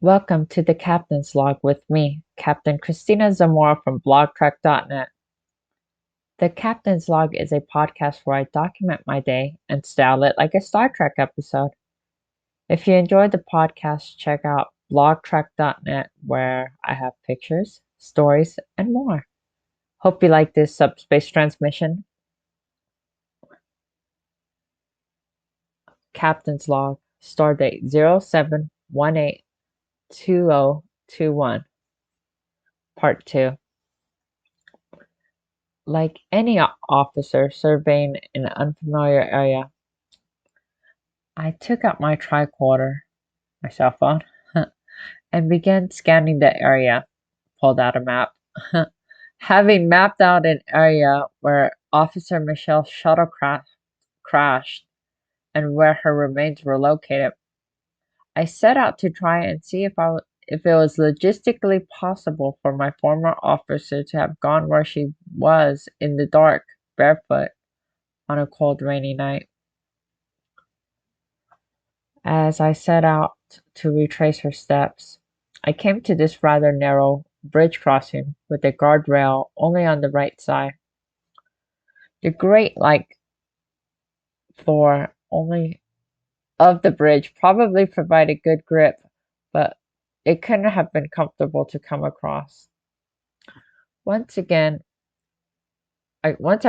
Welcome to the Captain's Log with me, Captain Christina Zamora from blogtrek.net. The Captain's Log is a podcast where I document my day and style it like a Star Trek episode. If you enjoyed the podcast, check out blogtrek.net where I have pictures, stories, and more. Hope you like this subspace transmission. Captain's Log, Stardate 07182021, Part 2. Like any officer surveying an unfamiliar area, I took out my tricorder, my cell phone, and began scanning the area. Pulled out a map. Having mapped out an area where Officer Michelle's shuttlecraft crashed and where her remains were located, I set out to try and see if it was logistically possible for my former officer to have gone where she was in the dark, barefoot, on a cold, rainy night. As I set out to retrace her steps, I came to this rather narrow bridge crossing with a guardrail only on the right side. The grate-like floor only of the bridge probably provided good grip, but it couldn't have been comfortable to come across. Once I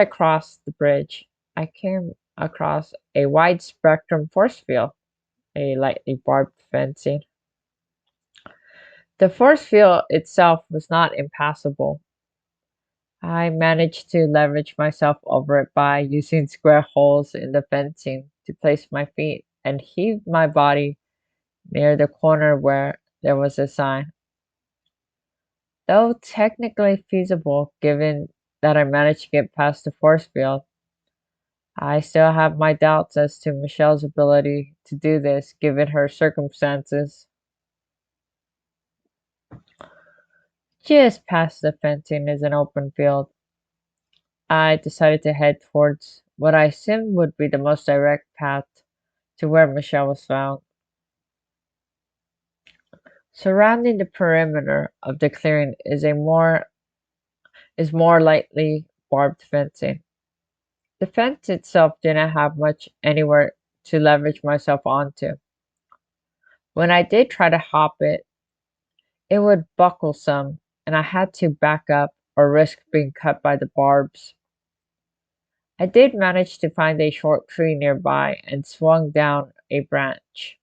crossed the bridge, I came across a wide spectrum force field, a lightly barbed fencing. The force field itself was not impassable. I managed to leverage myself over it by using square holes in the fencing to place my feet and heave my body near the corner where there was a sign. Though technically feasible given that I managed to get past the force field, I still have my doubts as to Michelle's ability to do this given her circumstances. Just past the fencing is an open field. I decided to head towards what I assumed would be the most direct path to where Michelle was found. Surrounding the perimeter of the clearing is more lightly barbed fencing. The fence itself didn't have much anywhere to leverage myself onto. When I did try to hop it, it would buckle some, and I had to back up or risk being cut by the barbs. I did manage to find a short tree nearby and swung down a branch.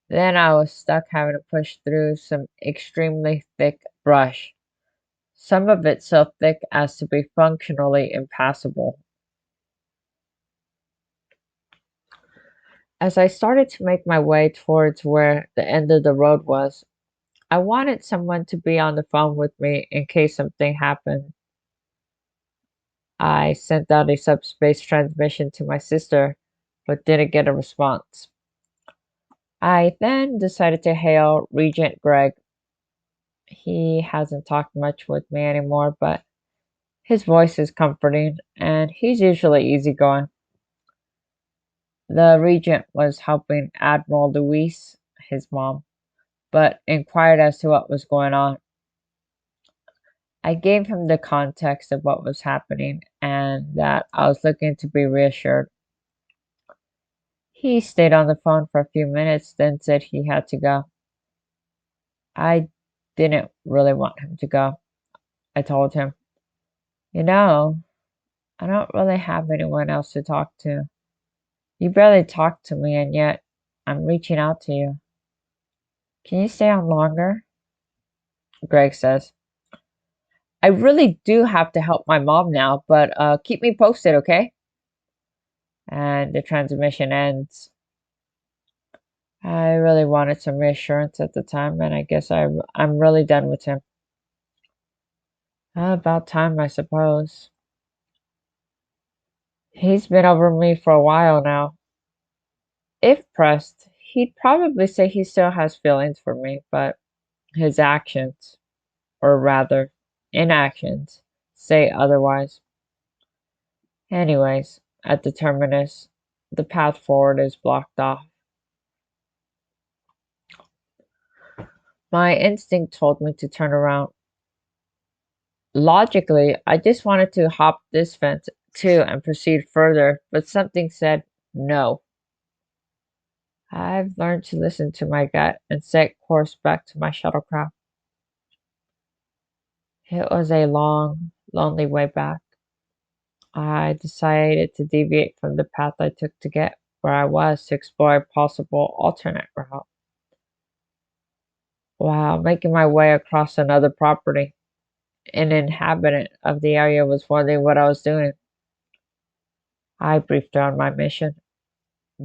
Then I was stuck having to push through some extremely thick brush, some of it so thick as to be functionally impassable. As I started to make my way towards where the end of the road was, I wanted someone to be on the phone with me in case something happened. I sent out a subspace transmission to my sister, but didn't get a response. I then decided to hail Regent Greg. He hasn't talked much with me anymore, but his voice is comforting, and he's usually easygoing. The Regent was helping Admiral Louise, his mom, but inquired as to what was going on. I gave him the context of what was happening and that I was looking to be reassured. He stayed on the phone for a few minutes, then said he had to go. I didn't really want him to go. I told him, "You know, I don't really have anyone else to talk to. You barely talk to me, and yet I'm reaching out to you. Can you stay on longer?" Greg says, "I really do have to help my mom now, but keep me posted, okay?" And the transmission ends. I really wanted some reassurance at the time, and I guess I'm really done with him. About time, I suppose. He's been over me for a while now. If pressed, he'd probably say he still has feelings for me, but his actions, or rather, inactions, say otherwise. Anyways, at the terminus, the path forward is blocked off. My instinct told me to turn around. Logically, I just wanted to hop this fence too and proceed further, but something said no. I've learned to listen to my gut and set course back to my shuttlecraft. It was a long, lonely way back. I decided to deviate from the path I took to get where I was to explore a possible alternate route. While making my way across another property, an inhabitant of the area was wondering what I was doing. I briefed her on my mission.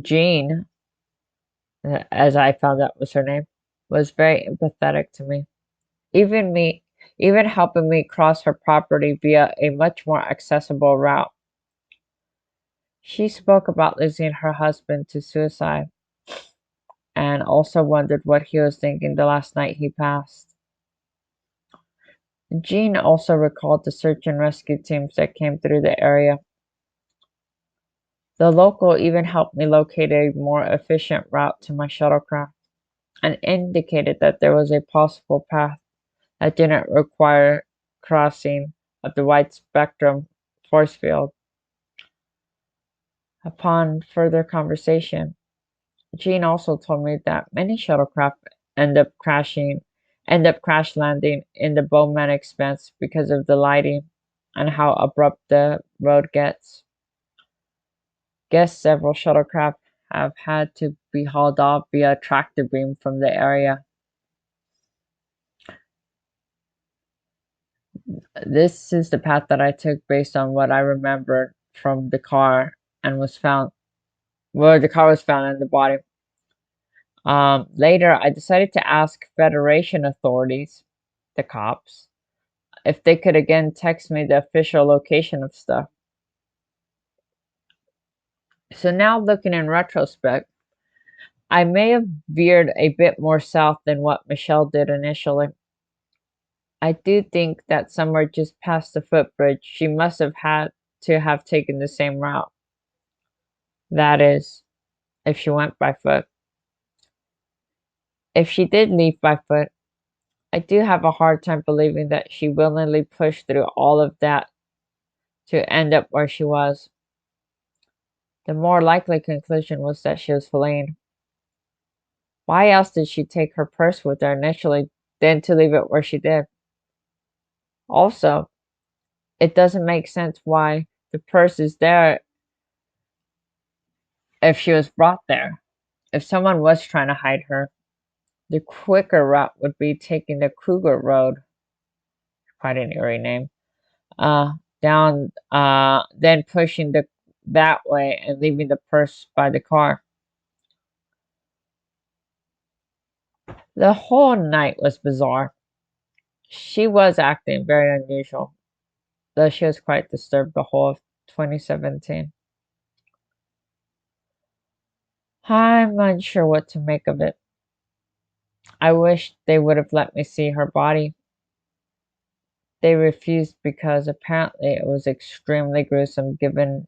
Jean, as I found out was her name, was very empathetic to me. Even me, even helping me cross her property via a much more accessible route. She spoke about losing her husband to suicide and also wondered what he was thinking the last night he passed. Jean also recalled the search and rescue teams that came through the area. The local even helped me locate a more efficient route to my shuttlecraft and indicated that there was a possible path that didn't require crossing of the wide spectrum force field. Upon further conversation, Jean also told me that many shuttlecraft end up crash landing in the Bowman expanse because of the lighting and how abrupt the road gets. Guess several shuttlecraft have had to be hauled off via tractor beam from the area. This is the path that I took based on what I remembered from the car and was found where the car was found and the body. Later, I decided to ask Federation authorities, the cops, if they could again text me the official location of stuff. So now, looking in retrospect, I may have veered a bit more south than what Michelle did initially. I do think that somewhere just past the footbridge, she must have had to have taken the same route. That is, if she went by foot. If she did leave by foot, I do have a hard time believing that she willingly pushed through all of that to end up where she was. The more likely conclusion was that she was fleeing. Why else did she take her purse with her initially, then to leave it where she did? Also, it doesn't make sense why the purse is there if she was brought there. If someone was trying to hide her, the quicker route would be taking the Kruger Road, quite an eerie name, down, then pushing that way and leaving the purse by the car. The whole night was bizarre. She was acting very unusual, though she was quite disturbed the whole of 2017. I'm unsure what to make of it. I wish they would have let me see her body. They refused because apparently it was extremely gruesome given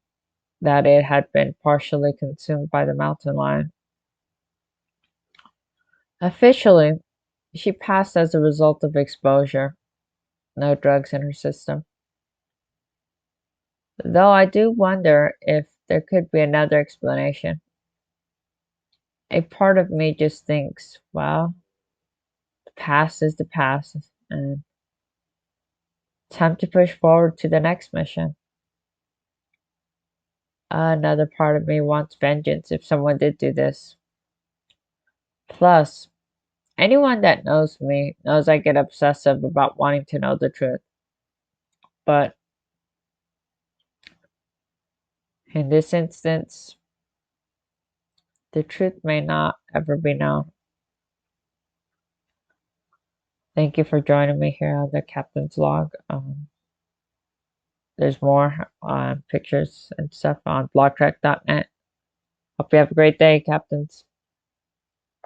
that it had been partially consumed by the mountain lion. Officially, she passed as a result of exposure, no drugs in her system. Though I do wonder if there could be another explanation. A part of me just thinks, well, the past is the past, and time to push forward to the next mission. Another part of me wants vengeance if someone did do this. Plus, anyone that knows me knows I get obsessive about wanting to know the truth. But in this instance, the truth may not ever be known. Thank you for joining me here on the Captain's Log. There's more pictures and stuff on blogtrek.net. Hope you have a great day, Captains.